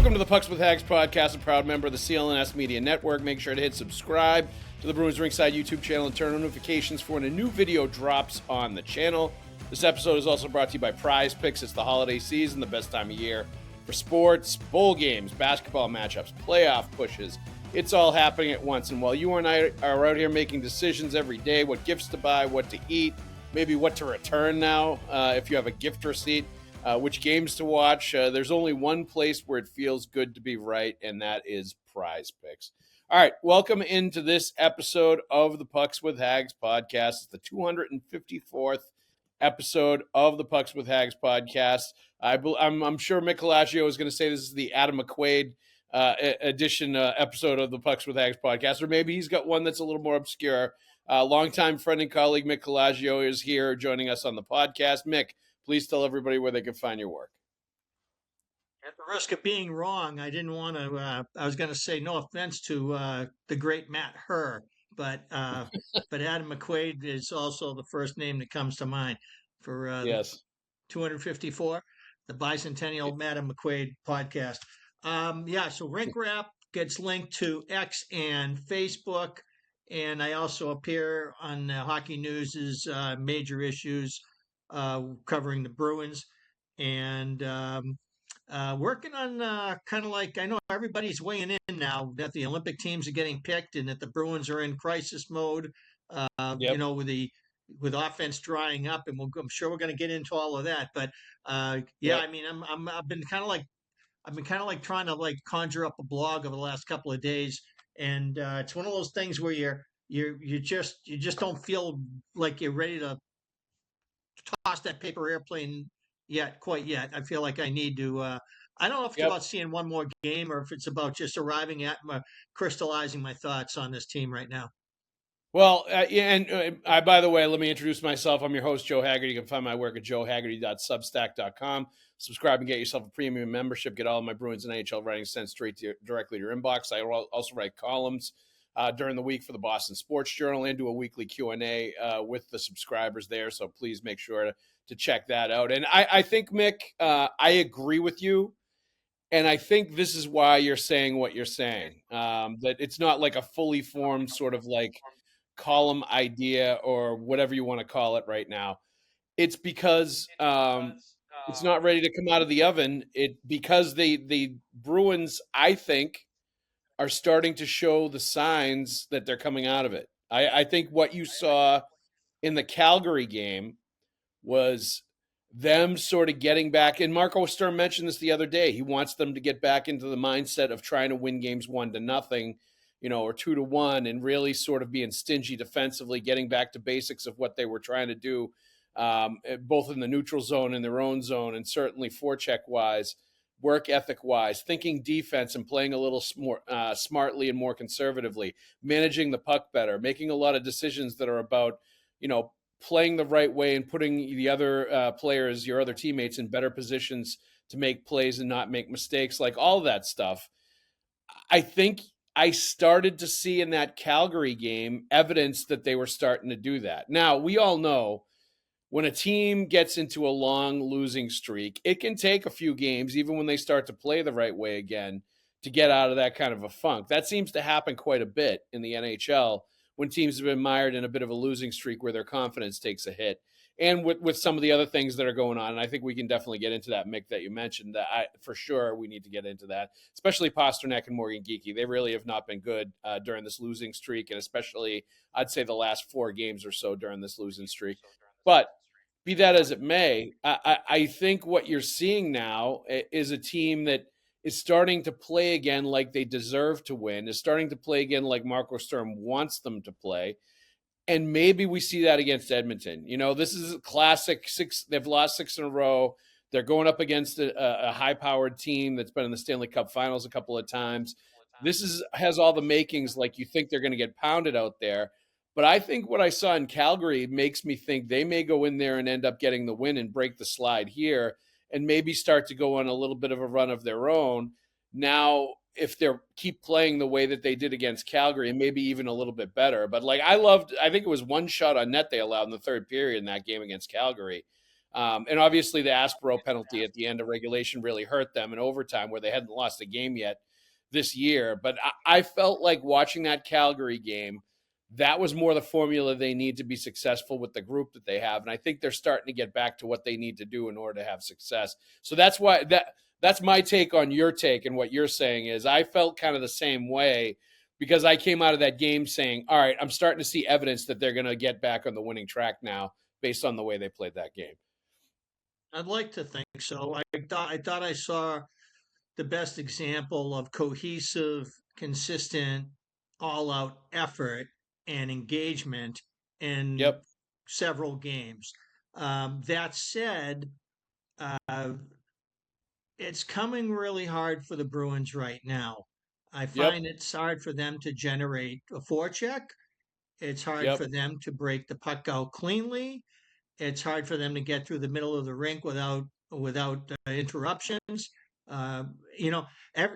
Welcome to the Pucks with Haggs podcast, a proud member of the CLNS Media Network. Make sure to hit subscribe to the Bruins Ringside YouTube channel and turn on notifications for when a new video drops on the channel. This episode is also brought to you by Prize Picks. It's the holiday season, the best time of year for sports, bowl games, basketball matchups, playoff pushes. It's all happening at once. And while you and I are out here making decisions every day, what gifts to buy, what to eat, maybe what to return now if you have a gift receipt, which games to watch, there's only one place where it feels good to be right, and that is Prize Picks. All right, welcome into this episode of the Pucks with Haggs podcast. It's the 254th episode of the Pucks with Haggs podcast. I'm sure Mick Colageo is going to say this is the Adam McQuaid edition episode of the Pucks with Haggs podcast, or maybe he's got one that's a little more obscure. Longtime friend and colleague Mick Colageo is here joining us on the podcast. Mick, please tell everybody where they can find your work. At the risk of being wrong, I didn't want to. I was going to say no offense to the great Matt Herr, but Adam McQuaid is also the first name that comes to mind for yes. 254, the bicentennial Adam McQuaid podcast. So Rink Wrap gets linked to X and Facebook, and I also appear on Hockey News's Major Issues, covering the Bruins, and working on kind of like, I know everybody's weighing in now that the Olympic teams are getting picked and that the Bruins are in crisis mode, with offense drying up, and I'm sure we're going to get into all of that. But I mean, I've been kind of like trying to like conjure up a blog over the last couple of days, and it's one of those things where you just don't feel like you're ready to toss that paper airplane quite yet. I feel like I need to. I don't know if it's about seeing one more game or if it's about just arriving at crystallizing my thoughts on this team right now. Well, by the way, let me introduce myself. I'm your host, Joe Haggerty. You can find my work at joehaggerty.substack.com. Subscribe and get yourself a premium membership. Get all of my Bruins and NHL writing sent directly to your inbox. I also write columns during the week for the Boston Sports Journal and do a weekly Q&A with the subscribers there. So please make sure to check that out. And I think, Mick, I agree with you. And I think this is why you're saying what you're saying, that it's not like a fully formed sort of like column idea or whatever you want to call it right now. It's because it's not ready to come out of the oven. Because the Bruins, I think, are starting to show the signs that they're coming out of it. I think what you saw in the Calgary game was them sort of getting back. And Marco Sturm mentioned this the other day. He wants them to get back into the mindset of trying to win games 1-0, or 2-1, and really sort of being stingy defensively, getting back to basics of what they were trying to do, both in the neutral zone and their own zone, and certainly forecheck-wise, work ethic-wise, thinking defense and playing a little more smartly and more conservatively, managing the puck better, making a lot of decisions that are about, playing the right way and putting the other players, your other teammates, in better positions to make plays and not make mistakes, like all that stuff. I think I started to see in that Calgary game evidence that they were starting to do that. Now, we all know when a team gets into a long losing streak, it can take a few games, even when they start to play the right way again, to get out of that kind of a funk. That seems to happen quite a bit in the NHL when teams have been mired in a bit of a losing streak where their confidence takes a hit. And with some of the other things that are going on, and I think we can definitely get into that, Mick, that you mentioned. For sure, we need to get into that, especially Pasternak and Morgan Geekie. They really have not been good during this losing streak, and especially, I'd say, the last 4 games or so during this losing streak. But be that as it may, I think what you're seeing now is a team that is starting to play again like they deserve to win, is starting to play again like Marco Sturm wants them to play. And maybe we see that against Edmonton. This is a classic 6. They've lost 6 in a row. They're going up against a high-powered team that's been in the Stanley Cup Finals a couple of times. This has all the makings like you think they're going to get pounded out there. But I think what I saw in Calgary makes me think they may go in there and end up getting the win and break the slide here and maybe start to go on a little bit of a run of their own. Now, if they keep playing the way that they did against Calgary, and maybe even a little bit better. But I think it was 1 shot on net they allowed in the third period in that game against Calgary. And obviously the Aspero penalty at the end of regulation really hurt them in overtime where they hadn't lost a game yet this year. But I felt like watching that Calgary game, that was more the formula they need to be successful with the group that they have. And I think they're starting to get back to what they need to do in order to have success. So that's why that's my take on your take. And what you're saying is I felt kind of the same way because I came out of that game saying, all right, I'm starting to see evidence that they're going to get back on the winning track now based on the way they played that game. I'd like to think so. I thought I saw the best example of cohesive, consistent, all-out effort and engagement in Yep. several games. That said, uh, it's coming really hard for the Bruins right now. I Yep. find it's hard for them to generate a forecheck. It's hard Yep. for them to break the puck out cleanly. It's hard for them to get through the middle of the rink without interruptions. Uh, you know,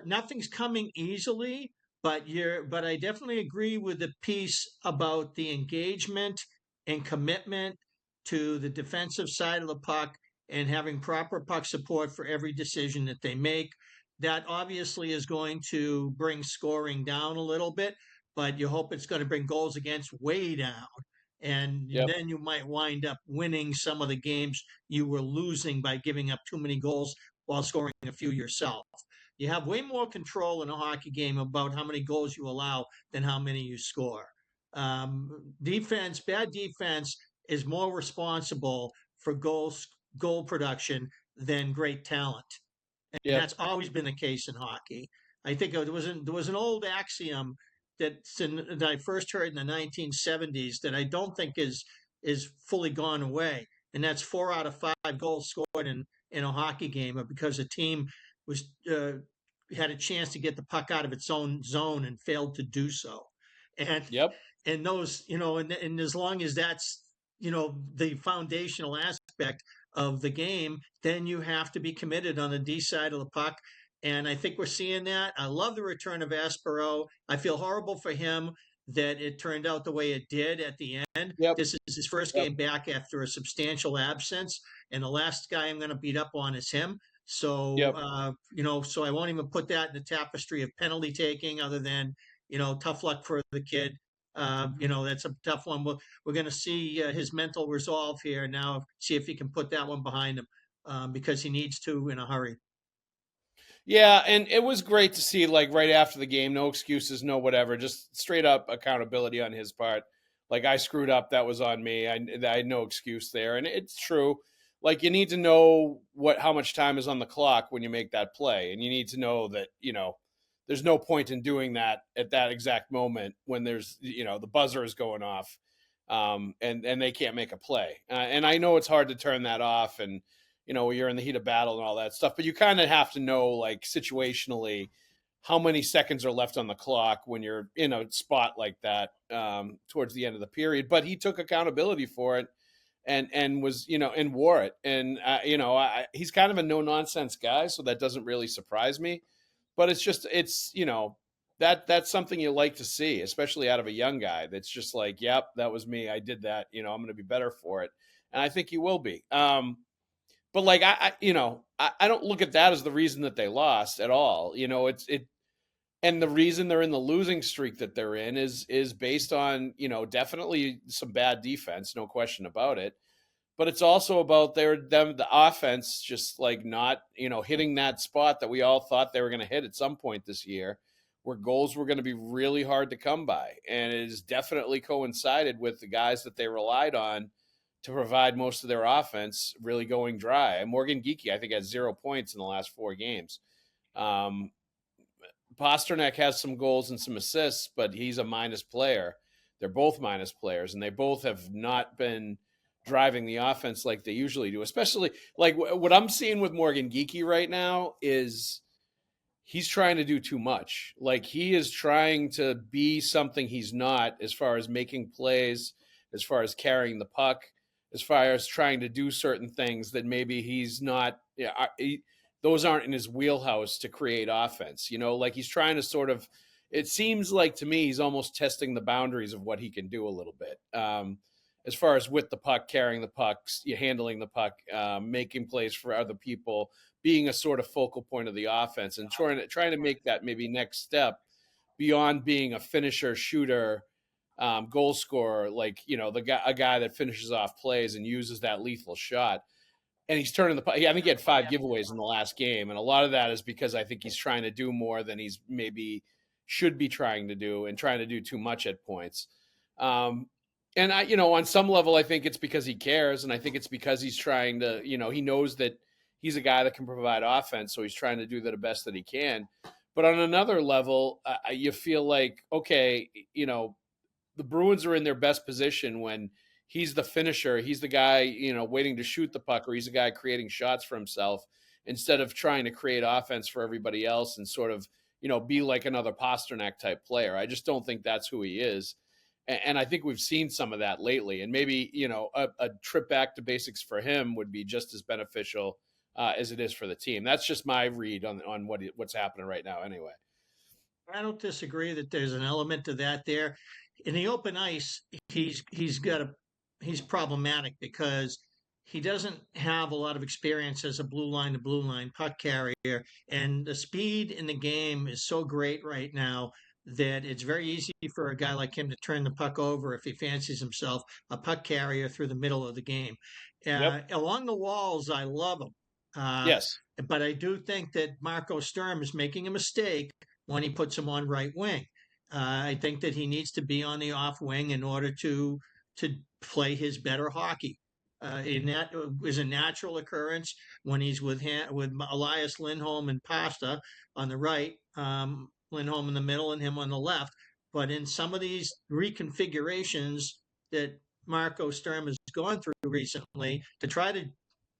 nothing's coming easily, but I definitely agree with the piece about the engagement and commitment to the defensive side of the puck and having proper puck support for every decision that they make. That obviously is going to bring scoring down a little bit, but you hope it's going to bring goals against way down. And Yep. then you might wind up winning some of the games you were losing by giving up too many goals while scoring a few yourself. You have way more control in a hockey game about how many goals you allow than how many you score. Bad defense is more responsible for goal production than great talent, and Yep. that's always been the case in hockey. I think there was an old axiom that I first heard in the 1970s that I don't think is fully gone away, and that's 4 out of 5 goals scored in a hockey game are because a team was had a chance to get the puck out of its own zone and failed to do so, and Yep. and those and as long as that's the foundational aspect of the game, then you have to be committed on the D side of the puck. And I think we're seeing that. I love the return of Aspero. I feel horrible for him that it turned out the way it did at the end. Yep. This is his first Yep. game back after a substantial absence, and the last guy I'm going to beat up on is him. So, Yep. so I won't even put that in the tapestry of penalty taking, other than tough luck for the kid. That's a tough one. We're going to see his mental resolve here now. See if he can put that one behind him, because he needs to in a hurry. Yeah, and it was great to see, like, right after the game, no excuses, no whatever, just straight up accountability on his part. Like, I screwed up, that was on me. I had no excuse there, and it's true. Like, you need to know how much time is on the clock when you make that play, and you need to know that there's no point in doing that at that exact moment when there's the buzzer is going off, and they can't make a play. And I know it's hard to turn that off, and you're in the heat of battle and all that stuff, but you kind of have to know, like, situationally how many seconds are left on the clock when you're in a spot like that, towards the end of the period. But he took accountability for it and was, and wore it. And, he's kind of a no nonsense guy, so that doesn't really surprise me. But that's something you like to see, especially out of a young guy that's just like, yep, that was me. I did that. I'm going to be better for it. And I think he will be. But, like, I don't look at that as the reason that they lost at all. And the reason they're in the losing streak that they're in is based on, definitely some bad defense, no question about it. But it's also about the offense just, like, not, hitting that spot that we all thought they were going to hit at some point this year, where goals were going to be really hard to come by. And it has definitely coincided with the guys that they relied on to provide most of their offense really going dry. And Morgan Geekie, I think, has 0 points in the last 4 games. Pasternak has some goals and some assists, but he's a minus player. They're both minus players, and they both have not been driving the offense like they usually do. Especially, like, what I'm seeing with Morgan Geekie right now is he's trying to do too much. Like, he is trying to be something he's not, as far as making plays, as far as carrying the puck, as far as trying to do certain things that maybe he's not. Yeah, those aren't in his wheelhouse to create offense. Like, he's trying to sort of. It seems like to me he's almost testing the boundaries of what he can do a little bit. as far as with the puck, carrying the pucks, you handling the puck, making plays for other people, being a sort of focal point of the offense, and trying to make that maybe next step beyond being a finisher, shooter, goal scorer, like a guy that finishes off plays and uses that lethal shot. And he's turning the puck. I think he had 5 giveaways in the last game, and a lot of that is because I think he's trying to do more than he's maybe should be trying to do, and trying to do too much at points. And on some level, I think it's because he cares, and I think it's because he's trying to, he knows that he's a guy that can provide offense, so he's trying to do the best that he can. But on another level, you feel like, okay, the Bruins are in their best position when he's the finisher, he's the guy, waiting to shoot the puck, or he's the guy creating shots for himself, instead of trying to create offense for everybody else and sort of, be like another Pasternak type player. I just don't think that's who he is. And I think we've seen some of that lately. And maybe, a trip back to basics for him would be just as beneficial as it is for the team. That's just my read on what's happening right now anyway. I don't disagree that there's an element to that there. In the open ice, he's problematic because he doesn't have a lot of experience as a blue line to blue line puck carrier, and the speed in the game is so great right now that it's very easy for a guy like him to turn the puck over if he fancies himself a puck carrier through the middle of the game. Yep. Along the walls, I love him. Yes. But I do think that Marco Sturm is making a mistake when he puts him on right wing. I think that he needs to be on the off wing in order to play his better hockey. And that is a natural occurrence when he's with Elias Lindholm and Pasta on the right, Lindholm in the middle, and him on the left. But in some of these reconfigurations that Marco Sturm has gone through recently, to try to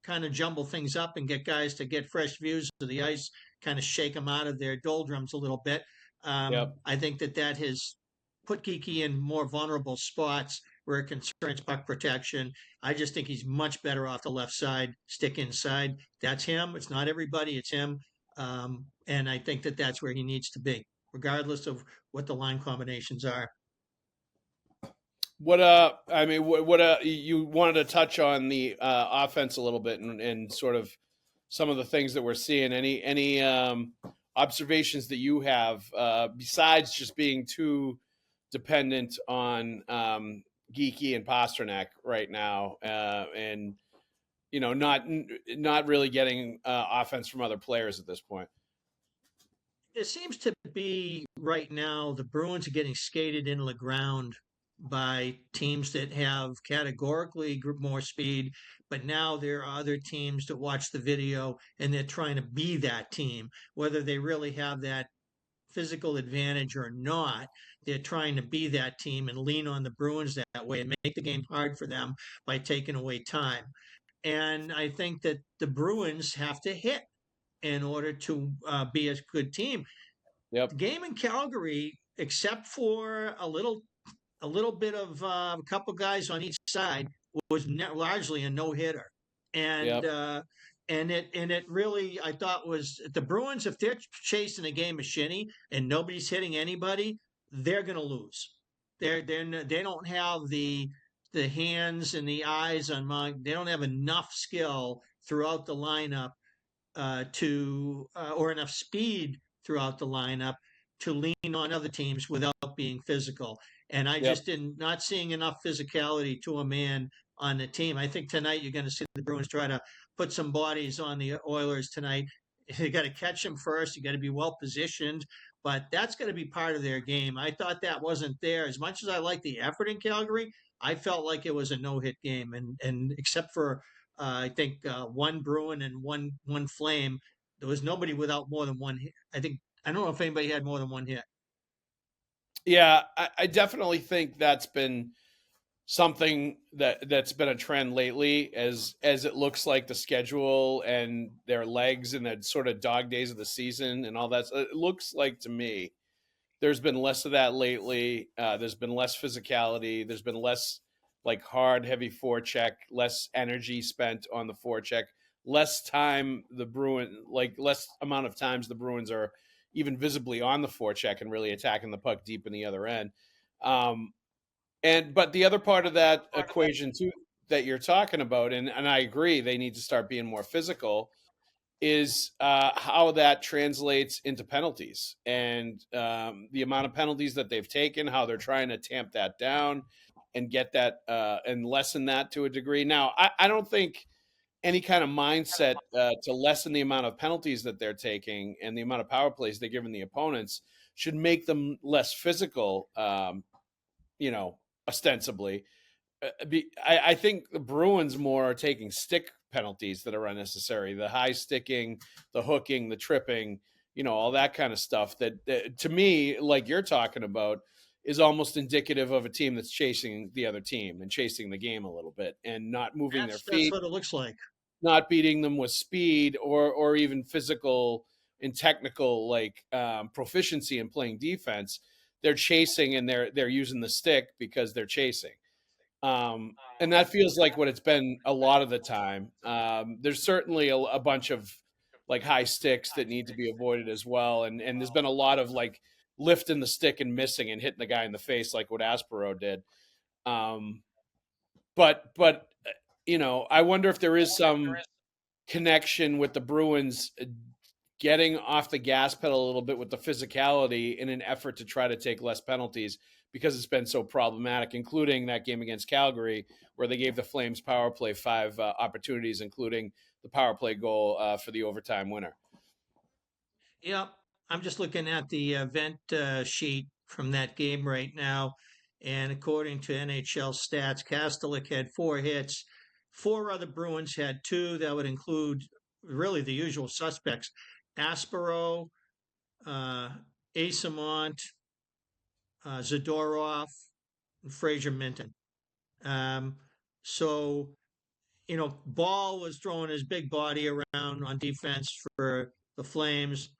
kind of jumble things up and get guys to get fresh views of the ice, kind of shake them out of their doldrums a little bit. Yep. I think that has put Geeky in more vulnerable spots where it concerns puck protection. I just think he's much better off the left side, stick inside. That's him. It's not everybody. It's him. And I think that that's where he needs to be, regardless of what the line combinations are. What you wanted to touch on the offense a little bit, and sort of some of the things that we're seeing. Any observations that you have besides just being too dependent on Geeky and Pasternak right now, and not really getting offense from other players at this point? It seems to be right now the Bruins are getting skated into the ground by teams that have categorically more speed, but now there are other teams that watch the video and they're trying to be that team, whether they really have that physical advantage or not. They're trying to be that team and lean on the Bruins that way and make the game hard for them by taking away time. And I think that the Bruins have to hit in order to be a good team. Yep. The game in Calgary, except for a little bit of a couple guys on each side, was largely a no hitter, and Yep. It really, I thought, was the Bruins. If they're chasing a game of shinny and nobody's hitting anybody, they're going to lose. They don't have the hands and the eyes on they don't have enough skill throughout the lineup or enough speed throughout the lineup to lean on other teams without being physical. And I just not seeing enough physicality to a man on the team. I think tonight you're going to see the Bruins try to put some bodies on the Oilers tonight. You got to catch them first. You got to be well positioned, but that's going to be part of their game. I thought that wasn't there. As much as I like the effort in Calgary, I felt like it was a no-hit game, and except for I think one Bruin and one Flame, there was nobody without more than one hit. I don't know if anybody had more than one hit. Yeah, I definitely think that's been something that's been a trend lately, as it looks like the schedule and their legs and the sort of dog days of the season and all that. It looks like to me there's been less of that lately. There's been less physicality. There's been less like hard, heavy forecheck, less energy spent on the forecheck, less time less amount of times the Bruins are even visibly on the forecheck and really attacking the puck deep in the other end. But the other part of that equation too that you're talking about, and I agree, they need to start being more physical, is how that translates into penalties and the amount of penalties that they've taken, how they're trying to tamp that down and get that and lessen that to a degree. Now, I don't think any kind of mindset to lessen the amount of penalties that they're taking and the amount of power plays they're giving the opponents should make them less physical, ostensibly. I think the Bruins more are taking stick penalties that are unnecessary. The high sticking, the hooking, the tripping, all that kind of stuff that to me, like you're talking about, is almost indicative of a team that's chasing the other team and chasing the game a little bit and not moving their That's feet, what it looks like. not beating them with speed or even physical and technical proficiency in playing defense. They're chasing and they're using the stick because they're chasing. And that feels like what it's been a lot of the time. There's certainly a bunch of like high sticks that need to be avoided as well. And there's been a lot of like lifting the stick and missing and hitting the guy in the face like what Aspero did. But I wonder if there is some connection with the Bruins getting off the gas pedal a little bit with the physicality in an effort to try to take less penalties because it's been so problematic, including that game against Calgary where they gave the Flames power play 5 opportunities, including the power play goal for the overtime winner. Yep. I'm just looking at the event sheet from that game right now. And according to NHL stats, Kastelik had 4 hits. 4 other Bruins had 2. That would include really the usual suspects: Aspero, uh, Asamont, Zadorov, and Fraser Minton. Um, so, Ball was throwing his big body around on defense for the Flames,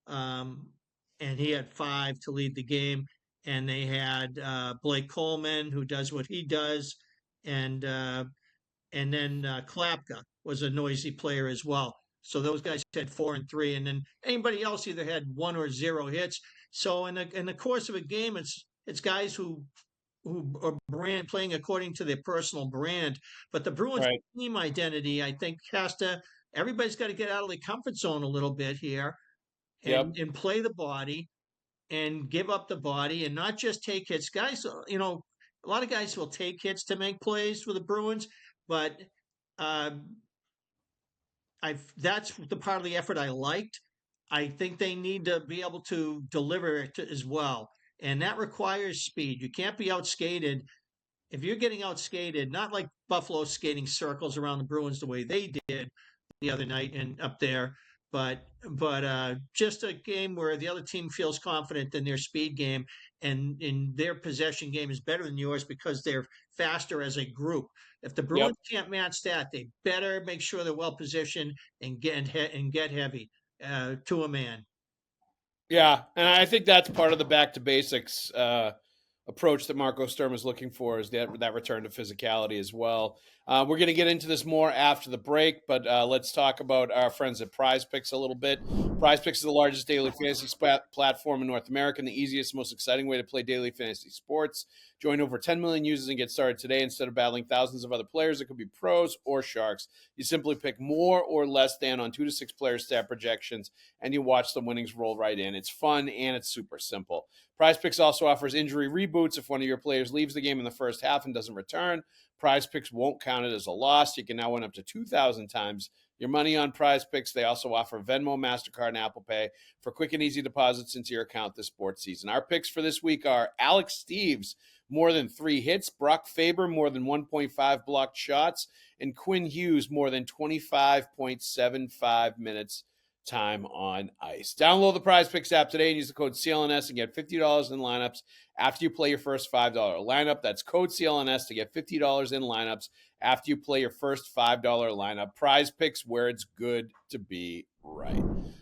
and he had 5 to lead the game. And they had Blake Coleman, who does what he does, and then Klapka was a noisy player as well. So those guys had 4 and 3, and then anybody else either had 1 or 0 hits. So in the course of a game, it's guys who are playing according to their personal brand. But the Bruins Right. team identity, I think, everybody's got to get out of the comfort zone a little bit here Yep. and play the body and give up the body and not just take hits. Guys, a lot of guys will take hits to make plays for the Bruins, but uh, that's the part of the effort I liked. I think they need to be able to deliver it as well. And that requires speed. You can't be outskated. If you're getting outskated, not like Buffalo skating circles around the Bruins the way they did the other night and up there, but just a game where the other team feels confident in their speed game and in their possession game is better than yours because they're faster as a group. If the Yep. Bruins can't match that, they better make sure they're well positioned and get heavy to a man. Yeah, and I think that's part of the back to basics approach that Marco Sturm is looking for, is that return to physicality as well. We're going to get into this more after the break, but let's talk about our friends at Prize Picks a little bit. Prize Picks is the largest daily fantasy platform in North America and the easiest, most exciting way to play daily fantasy sports. Join over 10 million users and get started today. Instead of battling thousands of other players, it could be pros or sharks. You simply pick more or less than on 2 to 6 player stat projections, and you watch the winnings roll right in. It's fun and it's super simple. Prize Picks also offers injury reboots. If one of your players leaves the game in the first half and doesn't return, Prize Picks won't count it as a loss. You can now win up to 2,000 times your money on Prize Picks. They also offer Venmo, MasterCard, and Apple Pay for quick and easy deposits into your account this sports season. Our picks for this week are Alex Steves, more than 3 hits, Brock Faber, more than 1.5 blocked shots, and Quinn Hughes, more than 25.75 minutes time on ice. Download the Prize Picks app today and use the code CLNS and get $50 in lineups after you play your first $5 lineup. That's code CLNS to get $50 in lineups after you play your first $5 lineup. Prize Picks, where it's good to be right.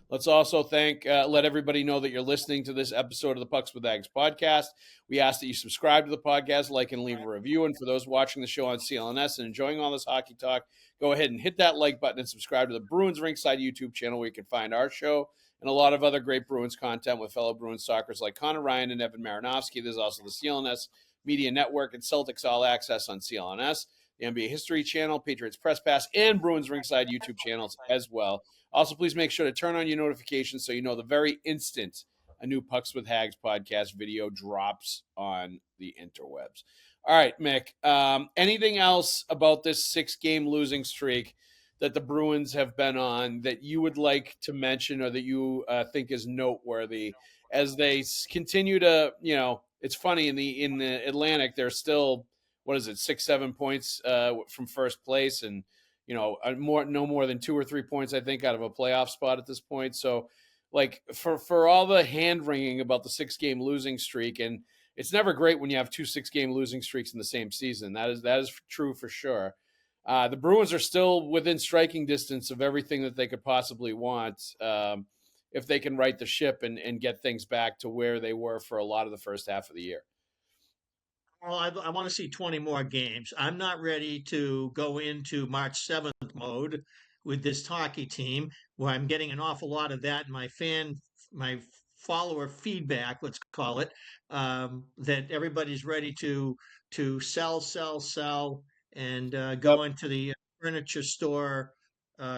Let's also let everybody know that you're listening to this episode of the Pucks with Haggs podcast. We ask that you subscribe to the podcast, like and leave a review. And for those watching the show on CLNS and enjoying all this hockey talk, go ahead and hit that like button and subscribe to the Bruins Ringside YouTube channel where you can find our show and a lot of other great Bruins content with fellow Bruins talkers like Conor Ryan and Evan Marinofski. There's also the CLNS Media Network, and Celtics All Access on CLNS, the NBA History Channel, Patriots Press Pass, and Bruins Ringside YouTube channels as well. Also, please make sure to turn on your notifications so you know the very instant a new Pucks with Haggs podcast video drops on the interwebs. All right, Mick, anything else about this 6-game losing streak that the Bruins have been on that you would like to mention or that you think is noteworthy as they continue to, it's funny in the Atlantic, they're still, 6-7 points from first place, and no more than 2 or 3 points, I think, out of a playoff spot at this point. So like for all the hand wringing about the 6-game losing streak, and it's never great when you have 2 6-game losing streaks in the same season. That is true for sure. The Bruins are still within striking distance of everything that they could possibly want if they can right the ship and get things back to where they were for a lot of the first half of the year. Well, I want to see 20 more games. I'm not ready to go into March 7th mode with this hockey team where I'm getting an awful lot of that in my follower feedback, let's call it, that everybody's ready to sell, and Yep. go into the furniture store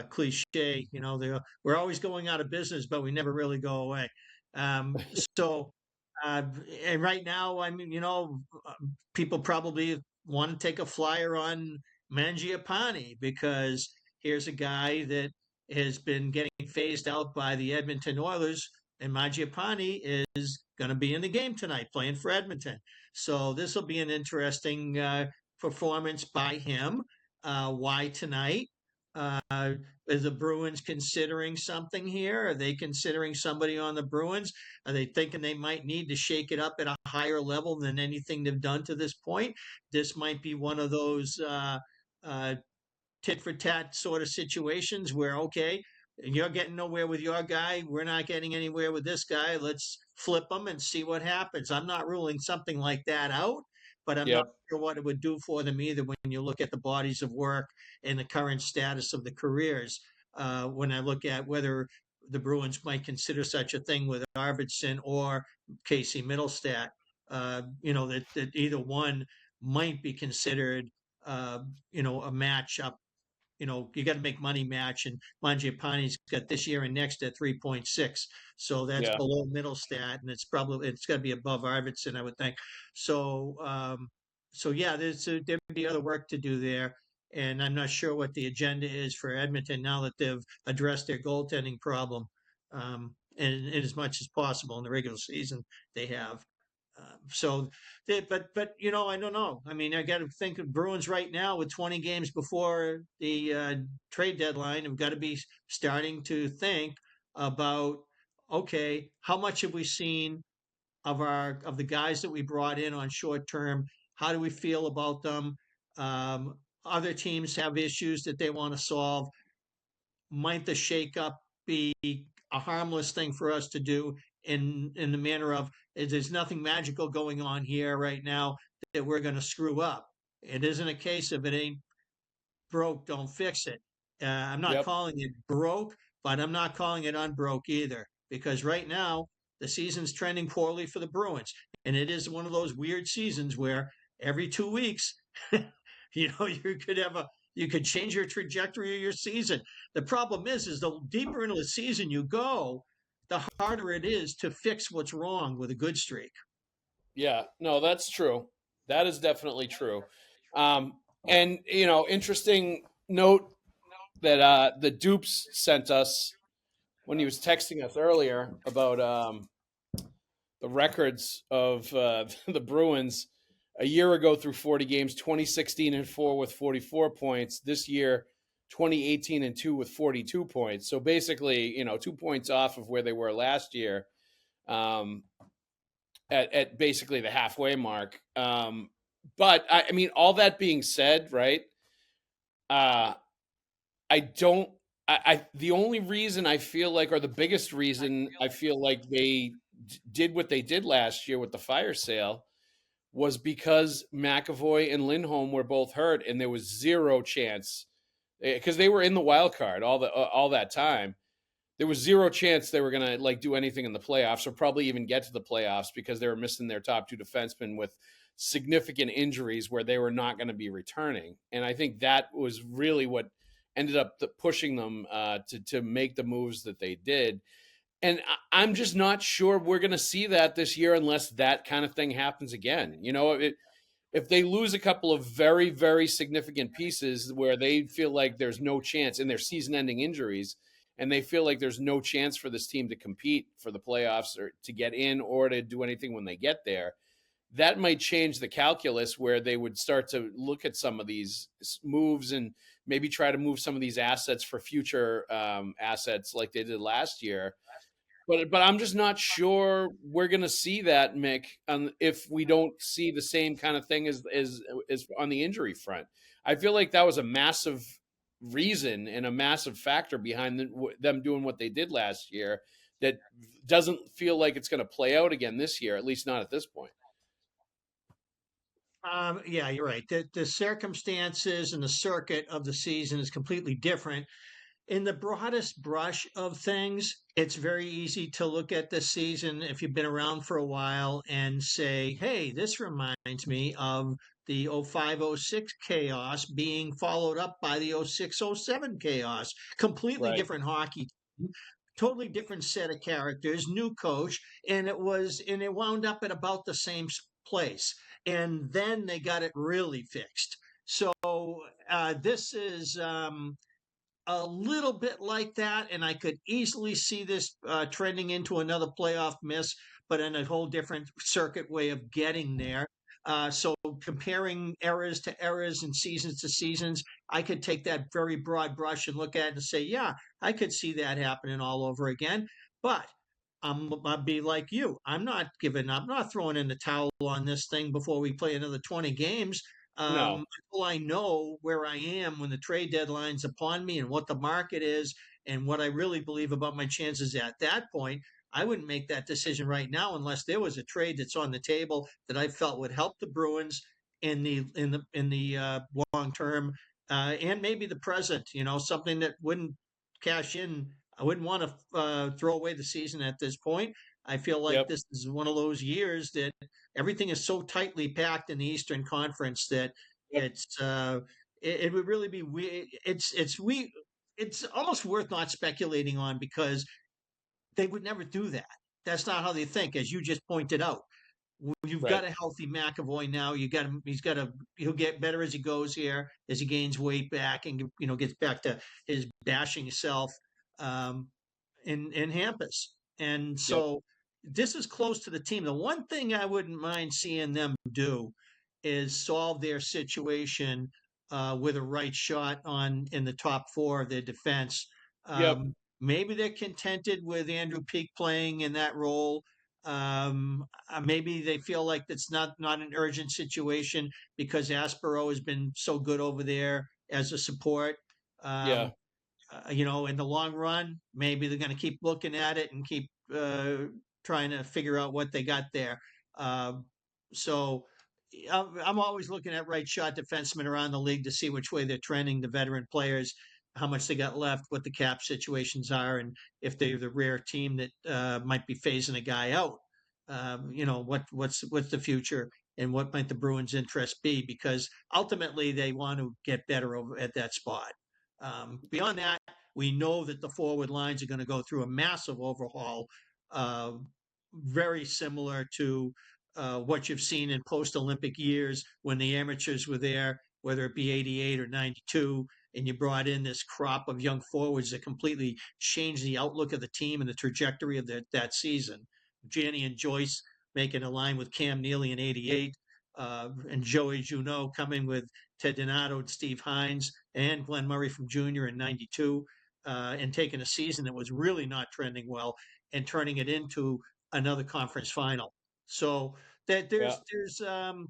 cliche. We're always going out of business, but we never really go away. Um, so, uh, and right now, I mean, people probably want to take a flyer on Mangiapane because here's a guy that has been getting phased out by the Edmonton Oilers, and Mangiapane is going to be in the game tonight playing for Edmonton. So this will be an interesting performance by him. Why tonight? Uh, are the Bruins considering something here? Are they considering somebody on the Bruins? Are they thinking they might need to shake it up at a higher level than anything they've done to this point? This might be one of those uh, tit for tat sort of situations where, okay, you're getting nowhere with your guy. We're not getting anywhere with this guy. Let's flip them and see what happens. I'm not ruling something like that out, but I'm not Yep. sure what it would do for them either when you look at the bodies of work and the current status of the careers. When I look at whether the Bruins might consider such a thing with Arvidsson or Casey Middlestat, that either one might be considered, a matchup. You got to make money match, and Mangiapane's got this year and next at 3.6, so that's Yeah. below Middlestat, and it's got to be above Arvidsson, I would think. So, yeah, there'd be other work to do there, and I'm not sure what the agenda is for Edmonton now that they've addressed their goaltending problem, and as much as possible in the regular season they have. But I don't know. I mean, I got to think of Bruins right now with 20 games before the trade deadline. Have got to be starting to think about, okay, how much have we seen of the guys that we brought in on short term? How do we feel about them? Other teams have issues that they want to solve. Might the shakeup be a harmless thing for us to do in the manner of there's nothing magical going on here right now that we're going to screw up. It isn't a case of it ain't broke, don't fix it. I'm not Yep. calling it broke, but I'm not calling it unbroke either because right now the season's trending poorly for the Bruins, and it is one of those weird seasons where every 2 weeks, you could change your trajectory of your season. The problem is the deeper into the season you go, the harder it is to fix what's wrong with a good streak. Yeah. No, that's true. That is definitely true. Um, and interesting note that the Dupes sent us when he was texting us earlier about the records of the Bruins a year ago through 40 games, 2016-4 with 44 points. This year, 2018-2 with 42 points. So basically, 2 points off of where they were last year, um, at basically the halfway mark. But I mean, all that being said, right? Uh, I don't. The only reason I feel like, or the biggest reason I feel like they did what they did last year with the fire sale, was because McAvoy and Lindholm were both hurt, and there was zero chance because they were in the wild card all that time. There was zero chance they were gonna like do anything in the playoffs, or probably even get to the playoffs because they were missing their top 2 defensemen with significant injuries where they were not going to be returning. And I think that was really what ended up pushing them to make the moves that they did. And I'm just not sure we're going to see that this year unless that kind of thing happens again. If they lose a couple of very, very significant pieces where they feel like there's no chance in their season ending injuries, and they feel like there's no chance for this team to compete for the playoffs or to get in or to do anything when they get there, that might change the calculus where they would start to look at some of these moves and maybe try to move some of these assets for future assets like they did last year. But I'm just not sure we're going to see that, Mick, if we don't see the same kind of thing as on the injury front. I feel like that was a massive reason and a massive factor behind them doing what they did last year that doesn't feel like it's going to play out again this year, at least not at this point. Yeah, you're right. The circumstances and the circuit of the season is completely different. In the broadest brush of things, it's very easy to look at this season if you've been around for a while and say, hey, this reminds me of the 05-06 chaos being followed up by the 06-07 chaos. Completely Right. different hockey team, totally different set of characters, new coach, and it wound up at about the same place. And then they got it really fixed. So this is a little bit like that, and I could easily see this trending into another playoff miss, but in a whole different circuit way of getting there. So comparing eras to eras and seasons to seasons, I could take that very broad brush and look at it and say, yeah, I could see that happening all over again. But I'll be like you. I'm not giving up. I'm not throwing in the towel on this thing before we play another 20 games. No. Until I know where I am when the trade deadline's upon me and what the market is and what I really believe about my chances at that point, I wouldn't make that decision right now unless there was a trade that's on the table that I felt would help the Bruins in the long term and maybe the present. Something that wouldn't cash in. I wouldn't want to throw away the season at this point. I feel like Yep. this is one of those years that everything is so tightly packed in the Eastern Conference that Yep. it would really be it's almost worth not speculating on because they would never do that. That's not how they think, as you just pointed out. You've Right. got a healthy McAvoy now. You got him. He'll get better as he goes here, as he gains weight back and gets back to his bashing self. Um, in Hampus. And Yep. so this is close to the team. The one thing I wouldn't mind seeing them do is solve their situation with a right shot on in the top four of their defense. Yep. Maybe they're contented with Andrew Peak playing in that role. Maybe they feel like it's not an urgent situation because Aspero has been so good over there as a support. Yeah. Um, in the long run, maybe they're going to keep looking at it and keep trying to figure out what they got there. Uh, so I'm always looking at right shot defensemen around the league to see which way they're trending, the veteran players, how much they got left, what the cap situations are, and if they're the rare team that might be phasing a guy out. What's the future and what might the Bruins' interest be? Because ultimately they want to get better over at that spot. Beyond that, we know that the forward lines are going to go through a massive overhaul, uh, very similar to what you've seen in post Olympic years when the amateurs were there, whether it be 88 or 92, and you brought in this crop of young forwards that completely changed the outlook of the team and the trajectory of that season. Janney and Joyce making a line with Cam Neely in 88, and Joey Junot coming with Ted Donato and Steve Hines and Glenn Murray from Junior in 92, and taking a season that was really not trending well and turning it into another conference final. So that Yeah.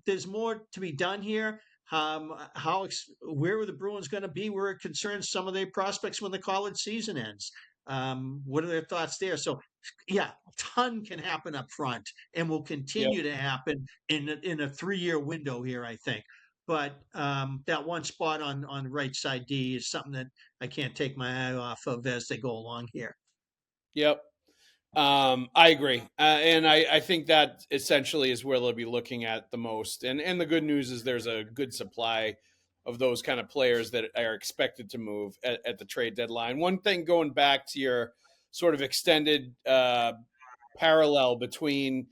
there's more to be done here. Where are the Bruins going to be where it concerns some of their prospects when the college season ends? What are their thoughts there? So, yeah, a ton can happen up front and will Yep. continue to happen in a 3-year window here, I think. But that one spot on the right side D is something that I can't take my eye off of as they go along here. Yep. I agree, and I think that essentially is where they'll be looking at the most. And the good news is there's a good supply of those kind of players that are expected to move at the trade deadline. One thing going back to your sort of extended parallel between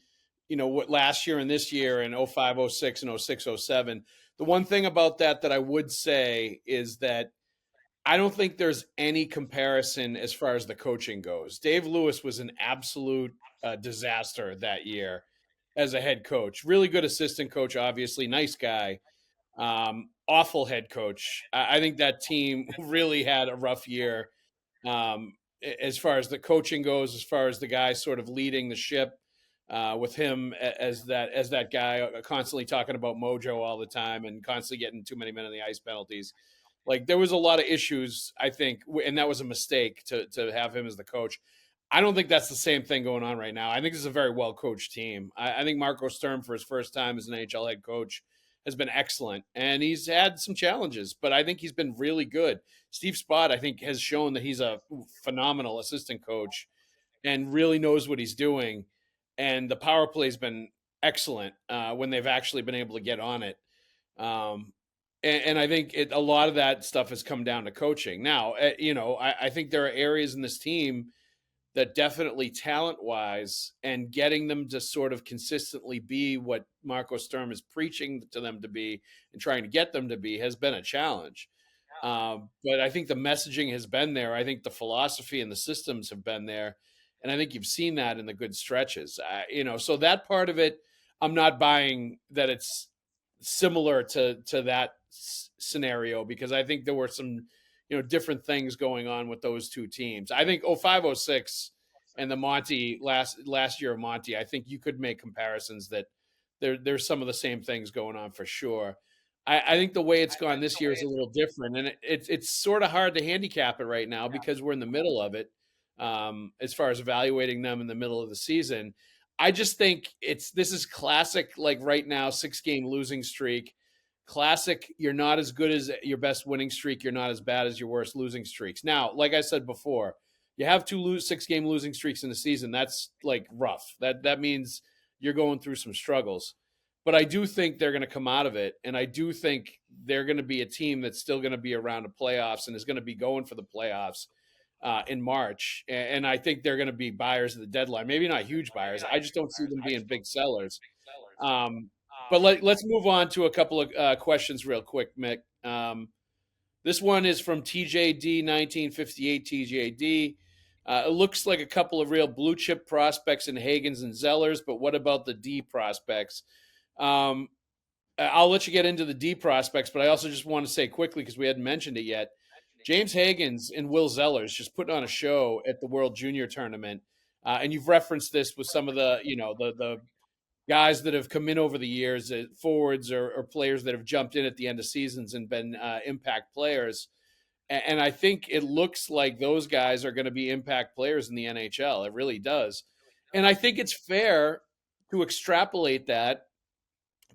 what last year and this year and 05, 06, and 06, 07. The one thing about that I would say is that I don't think there's any comparison as far as the coaching goes. Dave Lewis was an absolute disaster that year as a head coach. Really good assistant coach, obviously, nice guy. Awful head coach. I think that team really had a rough year as far as the coaching goes, as far as the guy sort of leading the ship with him as that guy constantly talking about mojo all the time and constantly getting too many men on the ice penalties. Like there was a lot of issues, I think, and that was a mistake to have him as the coach. I don't think that's the same thing going on right now. I think this is a very well coached team. I think Marco Sturm, for his first time as an NHL head coach, has been excellent, and he's had some challenges, but I think he's been really good. Steve Spott, I think, has shown that he's a phenomenal assistant coach and really knows what he's doing. And the power play has been excellent when they've actually been able to get on it. Um, and I think a lot of that stuff has come down to coaching. Now, I think there are areas in this team that definitely talent-wise and getting them to sort of consistently be what Marco Sturm is preaching to them to be and trying to get them to be has been a challenge. But I think the messaging has been there. I think the philosophy and the systems have been there. And I think you've seen that in the good stretches. So that part of it, I'm not buying that it's similar to that scenario because I think there were some different things going on with those two teams. I think 0506 and the Monty last year of Monty, I think you could make comparisons that there's some of the same things going on for sure. I think the way it's gone this year is a little different, and it's sort of hard to handicap it right now because we're in the middle of it as far as evaluating them in the middle of the season. I just think this is classic, like right now, 6-game losing streak. Classic, you're not as good as your best winning streak. You're not as bad as your worst losing streaks. Now, like I said before, you have 6-game losing streaks in a season. That's like rough. That means you're going through some struggles. But I do think they're going to come out of it, and I do think they're going to be a team that's still going to be around the playoffs and is going to be going for the playoffs in March. And I think they're going to be buyers at the deadline. Maybe not huge buyers. I just don't see them being big sellers. But let's move on to a couple of questions real quick, Mick. This one is from TJD 1958 TJD. It looks like a couple of real blue chip prospects in Haggs and Zellers, but what about the D prospects? I'll let you get into the D prospects, but I also just want to say quickly, because we hadn't mentioned it yet, James Haggs and Will Zellers just put on a show at the World Junior Tournament. And you've referenced this with some of the guys that have come in over the years, forwards or players that have jumped in at the end of seasons and been impact players. And I think it looks like those guys are going to be impact players in the NHL. It really does. And I think it's fair to extrapolate that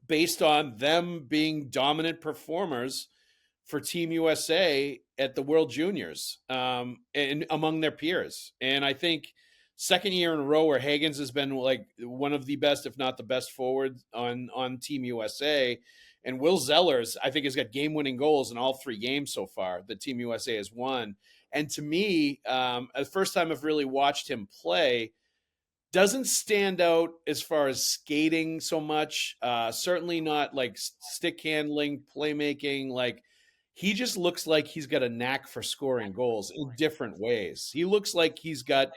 based on them being dominant performers for Team USA at the World Juniors and among their peers. And I think second year in a row where Haggs has been like one of the best, if not the best forward on Team USA. And Will Zellers, I think, has got game-winning goals in all 3 games so far that Team USA has won. And to me, the first time I've really watched him play, doesn't stand out as far as skating so much. Certainly not like stick handling, playmaking. Like he just looks like he's got a knack for scoring goals in different ways. He looks like he's got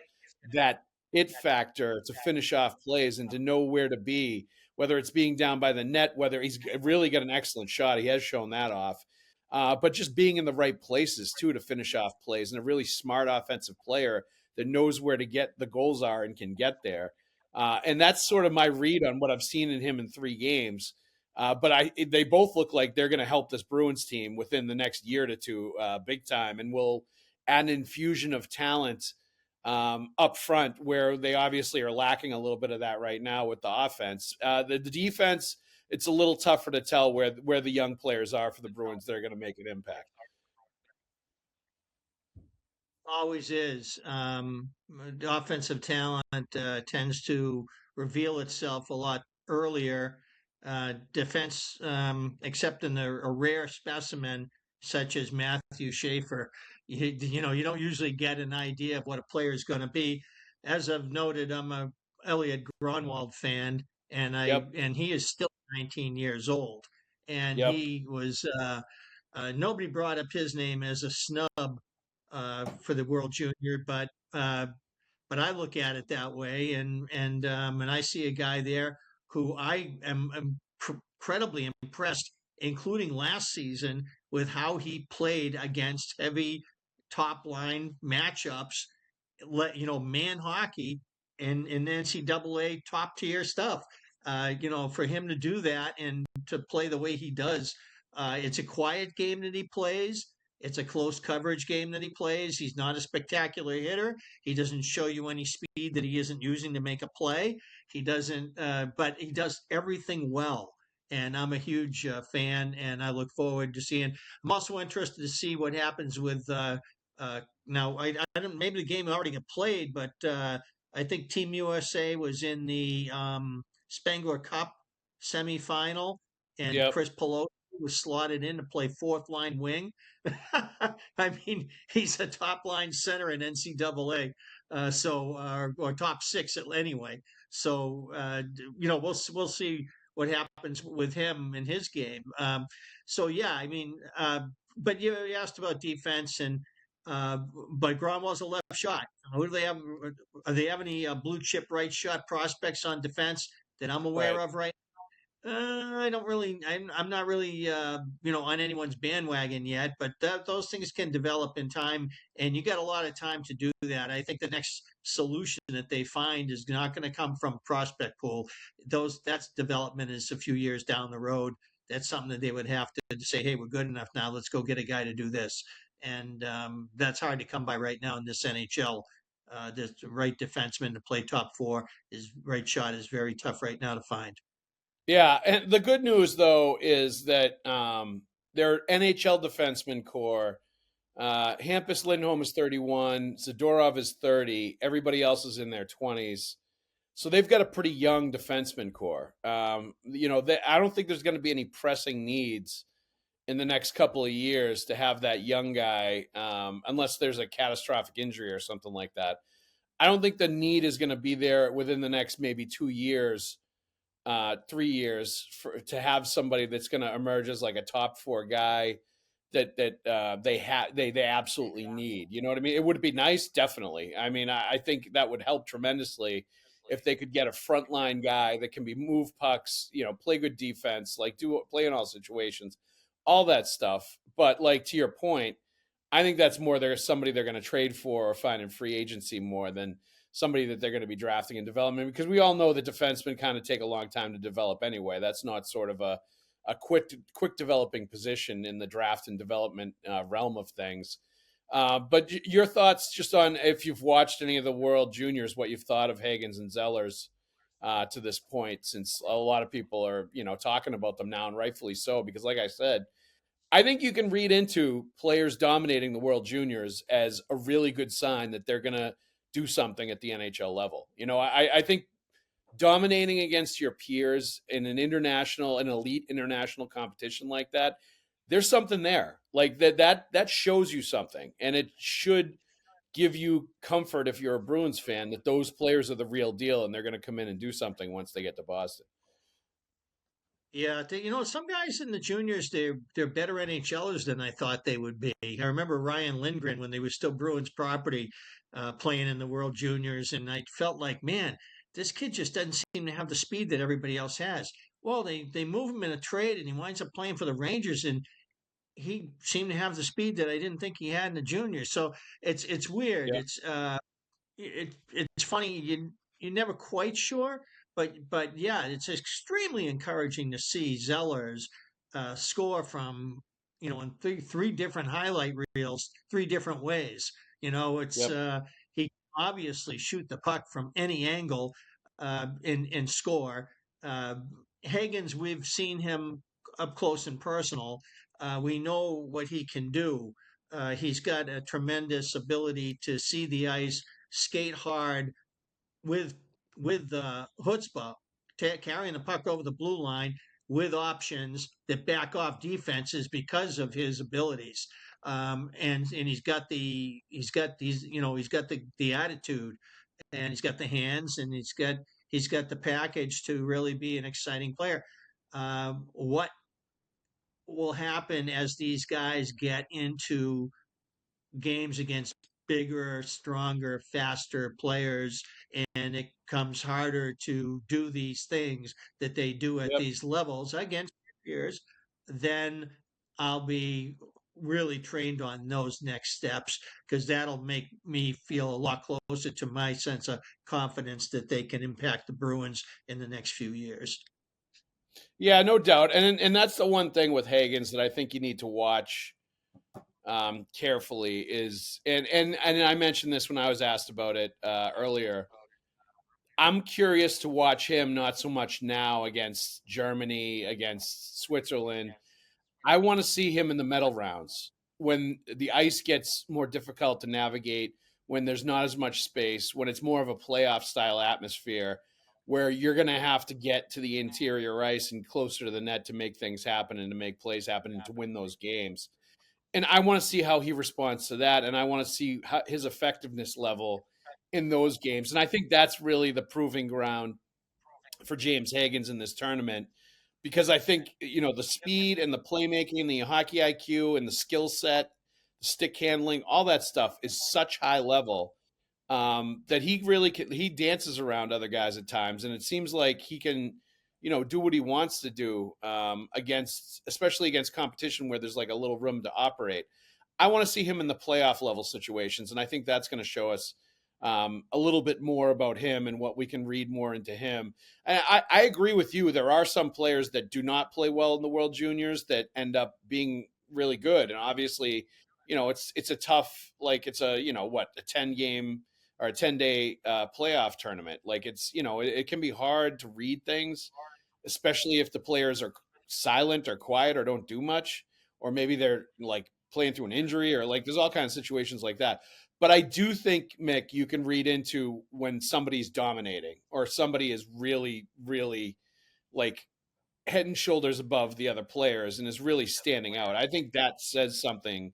that it factor to finish off plays and to know where to be, whether it's being down by the net, whether he's really got an excellent shot. He has shown that off. But just being in the right places too to finish off plays, and a really smart offensive player that knows where to get the goals are and can get there. And that's sort of my read on what I've seen in him in 3 games. But they both look like they're going to help this Bruins team within the next year to 2 big time, and will add an infusion of talent up front where they obviously are lacking a little bit of that right now with the offense. The defense, it's a little tougher to tell where the young players are for the Bruins that are going to make an impact. Always is. Offensive talent tends to reveal itself a lot earlier. Defense, except in a rare specimen such as Matthew Schaefer, you don't usually get an idea of what a player is going to be. As I've noted, I'm a Elliot Gronwald fan, Yep. and he is still 19 years old, and Yep. he was. Nobody brought up his name as a snub for the World Junior, but I look at it that way, and I see a guy there who I am incredibly impressed, including last season, with how he played against heavy top line matchups, man hockey and NCAA top tier stuff. For him to do that and to play the way he does, it's a quiet game that he plays. It's a close coverage game that he plays. He's not a spectacular hitter. He doesn't show you any speed that he isn't using to make a play. He doesn't, but he does everything well. And I'm a huge fan, and I look forward to seeing. I'm also interested to see what happens with. Now, I don't. Maybe the game already got played, but I think Team USA was in the Spangler Cup semifinal, and Yep. Chris Pelosi was slotted in to play fourth line wing. I mean, he's a top line center in NCAA, or top six anyway. So we'll see what happens with him in his game. So yeah, I mean, but you asked about defense, and uh, but Gromwell's a left shot. Who do they have? Do they have any blue chip right shot prospects on defense that I'm aware Right. of right I don't really. I'm not really, on anyone's bandwagon yet. But those things can develop in time, and you got a lot of time to do that. I think the next solution that they find is not going to come from prospect pool. That's development is a few years down the road. That's something that they would have to say, hey, we're good enough now. Let's go get a guy to do this, and that's hard to come by right now in this NHL. The right defenseman to play top four is right shot is very tough right now to find. Yeah, and the good news though is that their NHL defenseman core, Hampus Lindholm is 31, Zadorov is 30, everybody else is in their 20s. So they've got a pretty young defenseman core. I don't think there's going to be any pressing needs in the next couple of years to have that young guy, unless there's a catastrophic injury or something like that. I don't think the need is going to be there within the next maybe 2 years, 3 years to have somebody that's going to emerge as like a top four guy that they absolutely need. You know what I mean? It would be nice, definitely. I mean, I think that would help tremendously if they could get a frontline guy that can be move pucks, play good defense, like play in all situations, all that stuff. But like to your point, I think that's more there's somebody they're going to trade for or find in free agency more than somebody that they're going to be drafting in development, because we all know that defensemen kind of take a long time to develop anyway. That's not sort of a quick developing position in the draft and development realm of things. But your thoughts just on if you've watched any of the World Juniors, what you've thought of Haggs and Zellers to this point, since a lot of people are talking about them now, and rightfully so, because like I said, I think you can read into players dominating the World Juniors as a really good sign that they're going to do something at the NHL level. I think dominating against your peers in an elite international competition like that, there's something there. Like that shows you something, and it should give you comfort if you're a Bruins fan that those players are the real deal and they're going to come in and do something once they get to Boston. Yeah, some guys in the juniors they're better NHLers than I thought they would be. I remember Ryan Lindgren when they were still Bruins property, playing in the World Juniors, and I felt like, man, this kid just doesn't seem to have the speed that everybody else has. Well, they move him in a trade, and he winds up playing for the Rangers, and he seemed to have the speed that I didn't think he had in the juniors. So it's weird. Yeah. It's funny. You're never quite sure, but yeah, it's extremely encouraging to see Zellers score from in three different highlight reels, three different ways. It's Yep. he can obviously shoot the puck from any angle and score. Uh, Hagens, we've seen him up close and personal. We know what he can do. He's got a tremendous ability to see the ice, skate hard with chutzpah, carrying the puck over the blue line with options that back off defenses because of his abilities. And he's got these, he's got the attitude, and he's got the hands, and he's got the package to really be an exciting player. What will happen as these guys get into games against bigger, stronger, faster players, and it comes harder to do these things that they do at Yep. these levels against peers, then I'll be really trained on those next steps, because that'll make me feel a lot closer to my sense of confidence that they can impact the Bruins in the next few years. Yeah, no doubt. And that's the one thing with Hagens that I think you need to watch carefully is, and I mentioned this when I was asked about it earlier. I'm curious to watch him, not so much now against Germany, against Switzerland. I want to see him in the medal rounds when the ice gets more difficult to navigate, when there's not as much space, when it's more of a playoff style atmosphere where you're going to have to get to the interior ice and closer to the net to make things happen and to make plays happen and to win those games. And I want to see how he responds to that. And I want to see his effectiveness level in those games. And I think that's really the proving ground for James Haggens in this tournament, because I think, the speed and the playmaking, the hockey IQ and the skill set, the stick handling, all that stuff is such high level that he really he dances around other guys at times, and it seems like he can, do what he wants to do especially against competition where there's like a little room to operate. I want to see him in the playoff level situations, and I think that's going to show us a little bit more about him and what we can read more into him. And I agree with you. There are some players that do not play well in the World Juniors that end up being really good, and obviously, it's a tough, like it's a a 10-game or a 10-day playoff tournament. Like it can be hard to read things, especially if the players are silent or quiet or don't do much, or maybe they're like playing through an injury, or like there's all kinds of situations like that. But I do think, Mick, you can read into when somebody's dominating or somebody is really, really like head and shoulders above the other players and is really standing out. I think that says something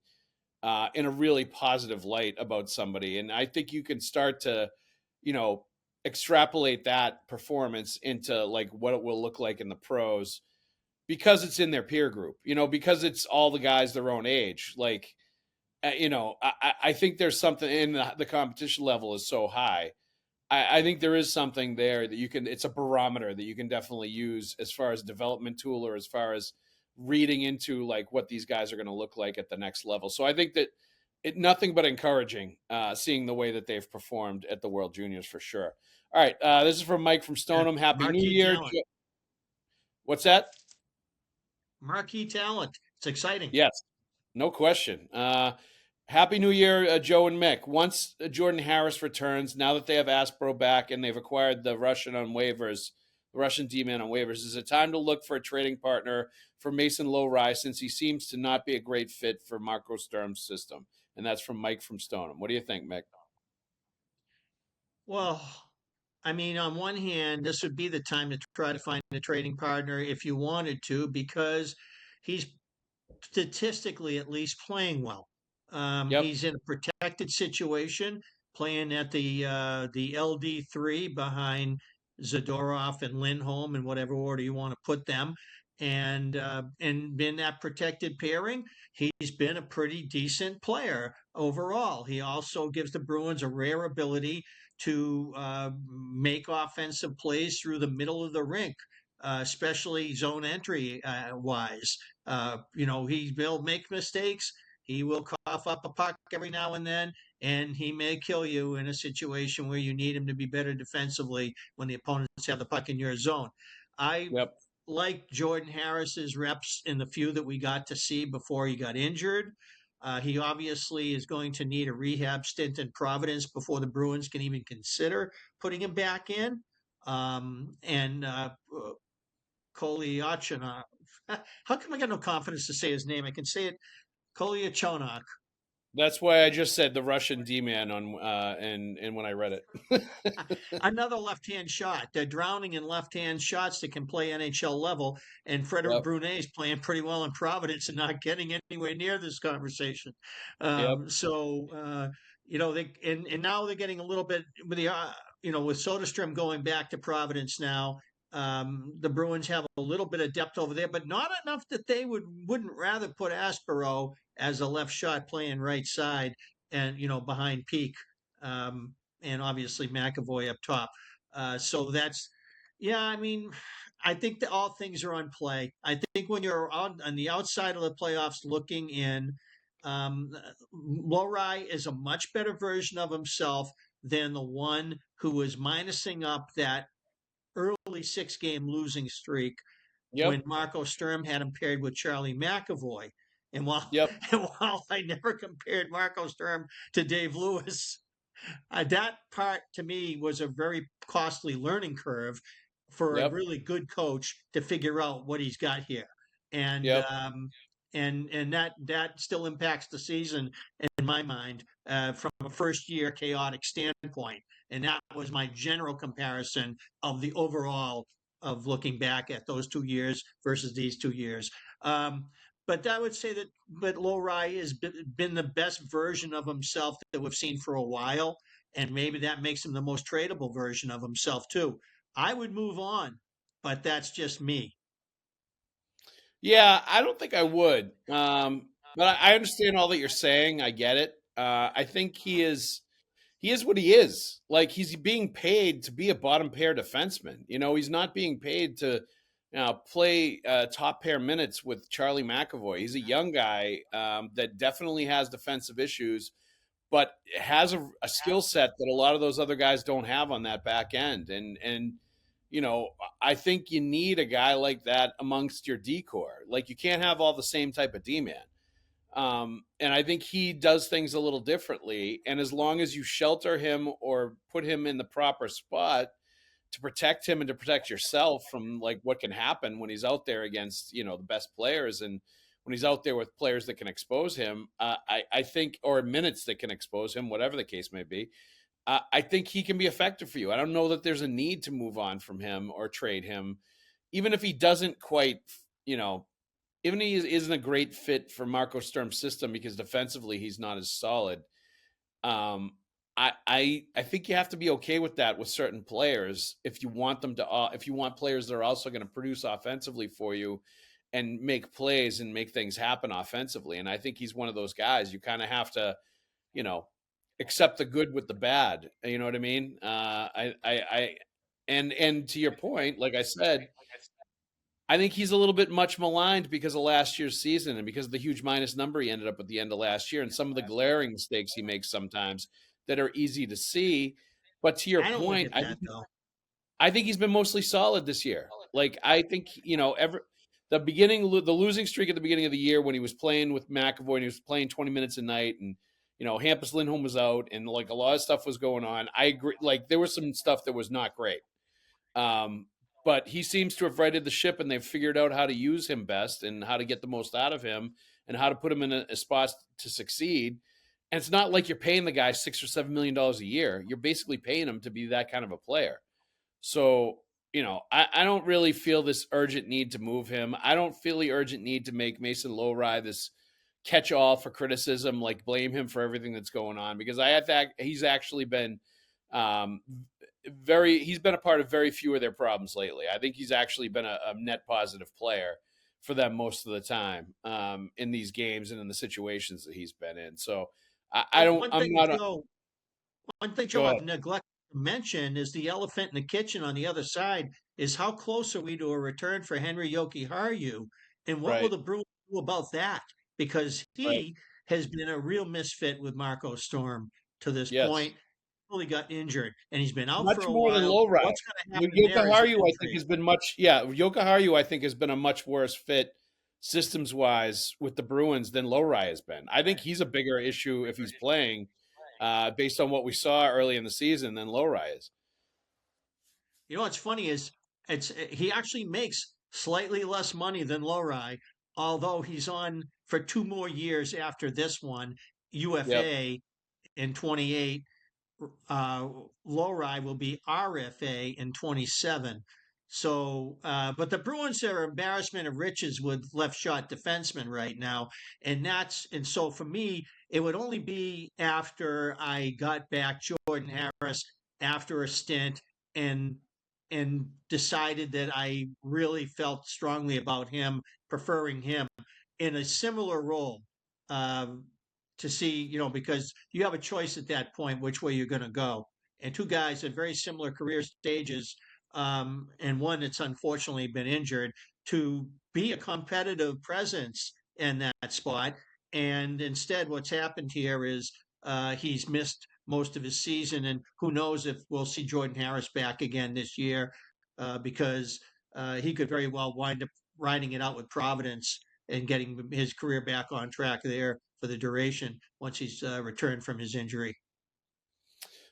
in a really positive light about somebody. And I think you can start to, you know, extrapolate that performance into like what it will look like in the pros, because it's in their peer group, because it's all the guys their own age. Like, I think there's something in the competition level is so high. I think there is something there that it's a barometer that you can definitely use as far as development tool, or as far as reading into like what these guys are going to look like at the next level. So I think that nothing but encouraging, seeing the way that they've performed at the World Juniors for sure. All right. This is from Mike from Yeah, Stoneham. Happy New marquee Year. talent. What's that? Marquee talent. It's exciting. Yes, no question. Happy New Year, Joe and Mick. Once Jordan Harris returns, now that they have Aspro back and they've acquired the Russian D-man on waivers, is it time to look for a trading partner for Mason Lowry, since he seems to not be a great fit for Marco Sturm's system? And that's from Mike from Stoneham. What do you think, Mick? Well, I mean, on one hand, this would be the time to try to find a trading partner if you wanted to, because he's statistically at least playing well. Yep. He's in a protected situation, playing at the LD3 behind Zadorov and Lindholm in whatever order you want to put them. And in that protected pairing, he's been a pretty decent player overall. He also gives the Bruins a rare ability to make offensive plays through the middle of the rink, especially zone entry wise. He will make mistakes. He will cough up a puck every now and then, and he may kill you in a situation where you need him to be better defensively when the opponents have the puck in your zone. I Yep. like Jordan Harris's reps in the few that we got to see before he got injured. He obviously is going to need a rehab stint in Providence before the Bruins can even consider putting him back in. And Koliachonok. How come I got no confidence to say his name? I can say it, Koliachonok. That's why I just said the Russian D-man on and when I read it. Another left-hand shot. They're drowning in left-hand shots that can play NHL level, and Frederick Yep. Brunet is playing pretty well in Providence and not getting anywhere near this conversation. Yep. They and now they're getting a little bit with with Soderstrom going back to Providence now. The Bruins have a little bit of depth over there, but not enough that they wouldn't rather put Aspero as a left shot playing right side and behind Peak. And obviously McAvoy up top. So that's, yeah, I mean, I think that all things are on play. I think when you're on the outside of the playoffs looking in, um, Lohrei is a much better version of himself than the one who was minusing up that early 6-game losing streak when Yep. Marco Sturm had him paired with Charlie McAvoy. And while Yep. and while I never compared Marco Sturm to Dave Lewis, that part to me was a very costly learning curve for a Yep. really good coach to figure out what he's got here, and Yep. that still impacts the season in my mind from a first year chaotic standpoint. And that was my general comparison of the overall of looking back at those 2 years versus these 2 years. But I would say that, but Lohrei has been the best version of himself that we've seen for a while, and maybe that makes him the most tradable version of himself too. I would move on, but that's just me. Yeah, I don't think I would. But I understand all that you're saying. I get it. I think he is what he is. Like he's being paid to be a bottom pair defenseman. He's not being paid to play top pair minutes with Charlie McAvoy. He's a young guy that definitely has defensive issues, but has a skill set that a lot of those other guys don't have on that back end. And I think you need a guy like that amongst your decor. Like you can't have all the same type of D man. And I think he does things a little differently. And as long as you shelter him or put him in the proper spot to protect him and to protect yourself from like what can happen when he's out there against, the best players, and when he's out there with players that can expose him, I think, or minutes that can expose him, whatever the case may be, I think he can be effective for you. I don't know that there's a need to move on from him or trade him, even if he doesn't quite, you know, even if he isn't a great fit for Marco Sturm's system because defensively he's not as solid. Um, I think you have to be okay with that with certain players if you want them to if you want players that are also going to produce offensively for you and make plays and make things happen offensively. And I think he's one of those guys. You kind of have to, you know, accept the good with the bad. You know what I mean? And to your point, like I said, I think he's a little bit much maligned because of last year's season and because of the huge minus number he ended up at the end of last year and some of the glaring mistakes he makes sometimes that are easy to see. But to your I don't look point, at that though. I think he's been mostly solid this year. Like I think the losing streak at the beginning of the year when he was playing with McAvoy and he was playing 20 minutes a night, and Hampus Lindholm was out and like a lot of stuff was going on. I agree. Like there was some stuff that was not great. But he seems to have righted the ship and they've figured out how to use him best and how to get the most out of him and how to put him in a spot to succeed. And it's not like you're paying the guy $6 or $7 million a year. You're basically paying him to be that kind of a player. So, I don't really feel this urgent need to move him. I don't feel the urgent need to make Mason Lohrei this catch-all for criticism, like blame him for everything that's going on, because I think he's actually been um, he's been a part of very few of their problems lately. I think he's actually been a net positive player for them most of the time in these games and in the situations that he's been in. So I One, don't, one I'm thing, not, Joe. One thing, go Joe, ahead. I've neglected to mention is the elephant in the kitchen on the other side is how close are we to a return for Henry Jokiharju, and what will Right, the Bruins do about that? Because right. he has been a real misfit with Marco Storm to this Yes. point. Really got injured, and he's been out for Much a more than while. low ride. What's going to happen there is Yokoharu, I think, intrigue. has been much. Yeah, Yokoharu, I think, has been a much worse fit systems wise with the Bruins than Lowry has been. I think he's a bigger issue if he's playing, based on what we saw early in the season, than Lowry is. You know what's funny is he actually makes slightly less money than Lowry, although he's on for 2 more years after this one. Yep. UFA in 28. uh, Lowry will be RFA in 27. So, but the Bruins are embarrassment of riches with left shot defensemen right now, and so for me, it would only be after I got back Jordan Harris after a stint and decided that I really felt strongly about him, preferring him in a similar role. Um, to see, because you have a choice at that point which way you're going to go. And two guys at very similar career stages, and one that's unfortunately been injured, to be a competitive presence in that spot. And instead, what's happened here is he's missed most of his season, and who knows if we'll see Jordan Harris back again this year, because he could very well wind up riding it out with Providence and getting his career back on track there for the duration once he's returned from his injury.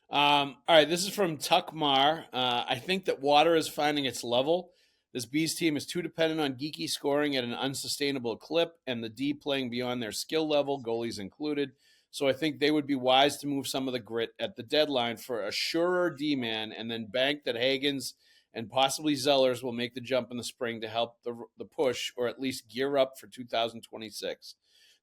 All right, this is from Tuckmar. I think that water is finding its level. This Bees team is too dependent on geeky scoring at an unsustainable clip and the D playing beyond their skill level, goalies included. So I think they would be wise to move some of the grit at the deadline for a surer D man and then bank that Haggs and possibly Zellers will make the jump in the spring to help the push or at least gear up for 2026.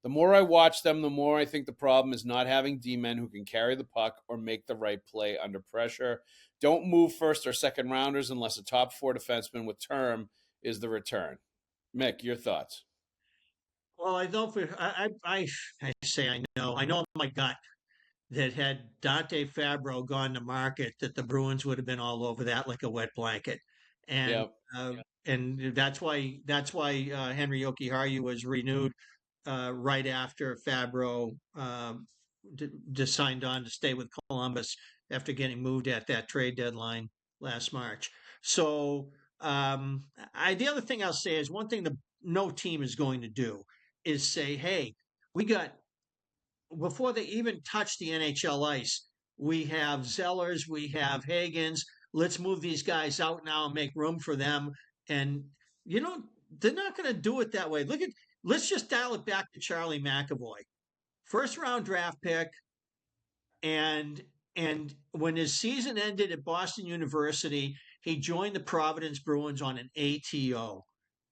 The more I watch them, the more I think the problem is not having D-men who can carry the puck or make the right play under pressure. Don't move first or second rounders unless a top four defenseman with term is the return. Mick, your thoughts? Well, I know I say I know in my gut that had Dante Fabro gone to market, that the Bruins would have been all over that like a wet blanket, and Yep. and that's why Henry Jokiharju was renewed right after Fabro just signed on to stay with Columbus after getting moved at that trade deadline last March. So the other thing I'll say is one thing that no team is going to do is say, hey, we got before they even touch the NHL ice, we have Zellers, we have Haggs. Let's move these guys out now and make room for them. And you know, they're not going to do it that way. Let's just dial it back to Charlie McAvoy, first round draft pick, and when his season ended at Boston University, he joined the Providence Bruins on an ATO.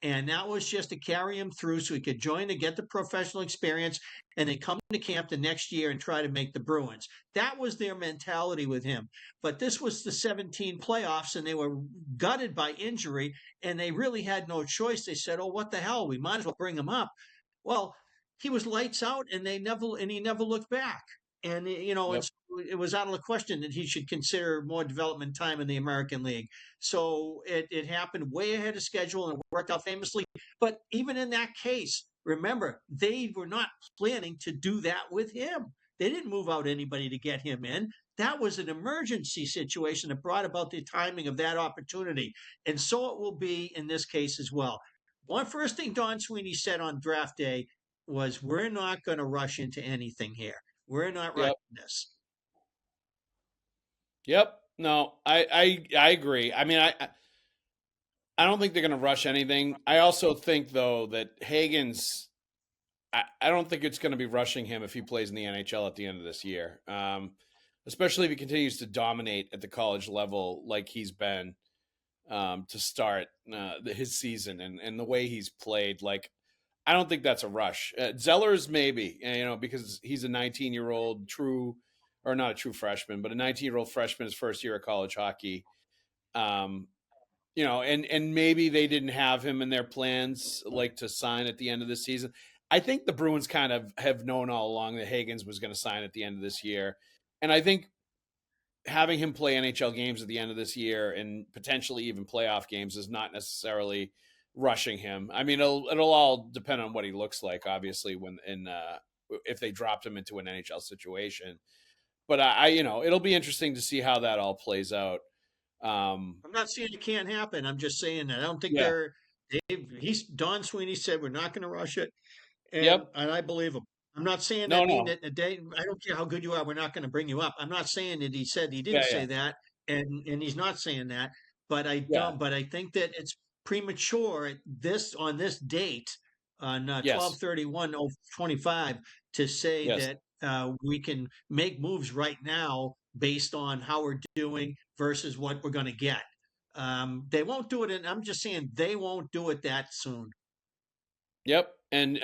And that was just to carry him through so he could join to get the professional experience and then come to camp the next year and try to make the Bruins. That was their mentality with him. But this was the 17 playoffs and they were gutted by injury and they really had no choice. They said, oh, what the hell? We might as well bring him up. Well, he was lights out and he never looked back. And and Yep. so it was out of the question that he should consider more development time in the American League. So it happened way ahead of schedule and it worked out famously. But even in that case, remember, they were not planning to do that with him. They didn't move out anybody to get him in. That was an emergency situation that brought about the timing of that opportunity. And so it will be in this case as well. One first thing Don Sweeney said on draft day was, we're not going to rush into anything here. We're not Yep. rushing this. Yep. No, I agree. I mean, I don't think they're going to rush anything. I also think though that Haggs, I don't think it's going to be rushing him if he plays in the NHL at the end of this year. Especially if he continues to dominate at the college level like he's been to start his season and the way he's played. Like, I don't think that's a rush. Zellers maybe, because he's a 19-year-old true, or not a true freshman, but a 19-year-old freshman his first year of college hockey. Um, and maybe they didn't have him in their plans like to sign at the end of the season. I think the Bruins kind of have known all along that Haggs was going to sign at the end of this year. And I think having him play NHL games at the end of this year and potentially even playoff games is not necessarily rushing him. I mean, it'll all depend on what he looks like, obviously, if they dropped him into an NHL situation. But it'll be interesting to see how that all plays out. I'm not saying it can't happen. I'm just saying that I don't think Yeah. Don Sweeney said we're not going to rush it, Yep. and I believe him. I'm not saying No. that mean No. that a day. I don't care how good you are. We're not going to bring you up. I'm not saying that he said he Yeah. didn't Yeah. say that, and he's not saying that. But I Yeah. don't. But I think that it's premature on this date on Yes. 12/31/25 to say Yes. that we can make moves right now based on how we're doing versus what we're going to get. They won't do it, and I'm just saying they won't do it that soon. Yep. And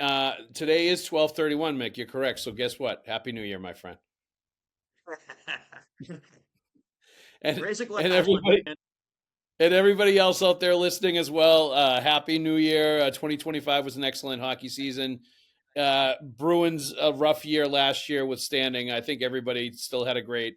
today is 12/31, Mick. You're correct. So guess what? Happy New Year, my friend. And Raise a glass, and my everybody man. and everybody else out there listening as well. Happy New Year. 2025 was an excellent hockey season. Bruins a rough year last year withstanding. I think everybody still had a great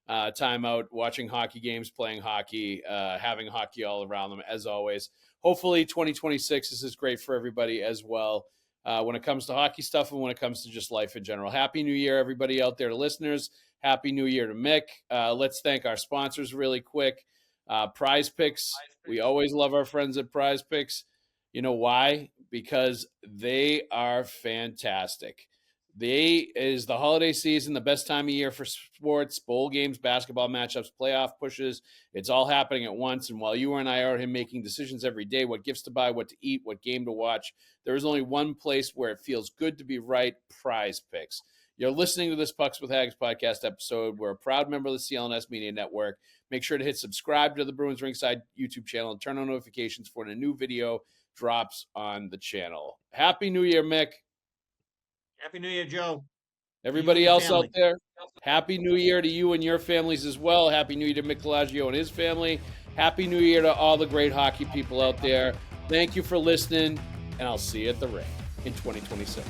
time out watching hockey games, playing hockey, having hockey all around them as always. Hopefully 2026 is as great for everybody as well when it comes to hockey stuff and when it comes to just life in general. Happy New Year, everybody out there to listeners. Happy New Year to Mick. Let's thank our sponsors really quick. Prize Picks. We always love our friends at Prize Picks. You know why? Because they are fantastic. Is the holiday season, the best time of year for sports, bowl games, basketball matchups, playoff pushes. It's all happening at once. And while you and I are making decisions every day, what gifts to buy, what to eat, what game to watch, there is only one place where it feels good to be right: Prize Picks. You're listening to this Pucks with Haggs podcast episode. We're a proud member of the CLNS Media Network. Make sure to hit subscribe to the Bruins Ringside YouTube channel and turn on notifications for when a new video drops on the channel. Happy New Year, Mick. Happy New Year, Joe. Everybody else out there, Happy New Year to you and your families as well. Happy New Year to Mick Colageo and his family. Happy New Year to all the great hockey people out there. Thank you for listening, and I'll see you at the rink in 2026.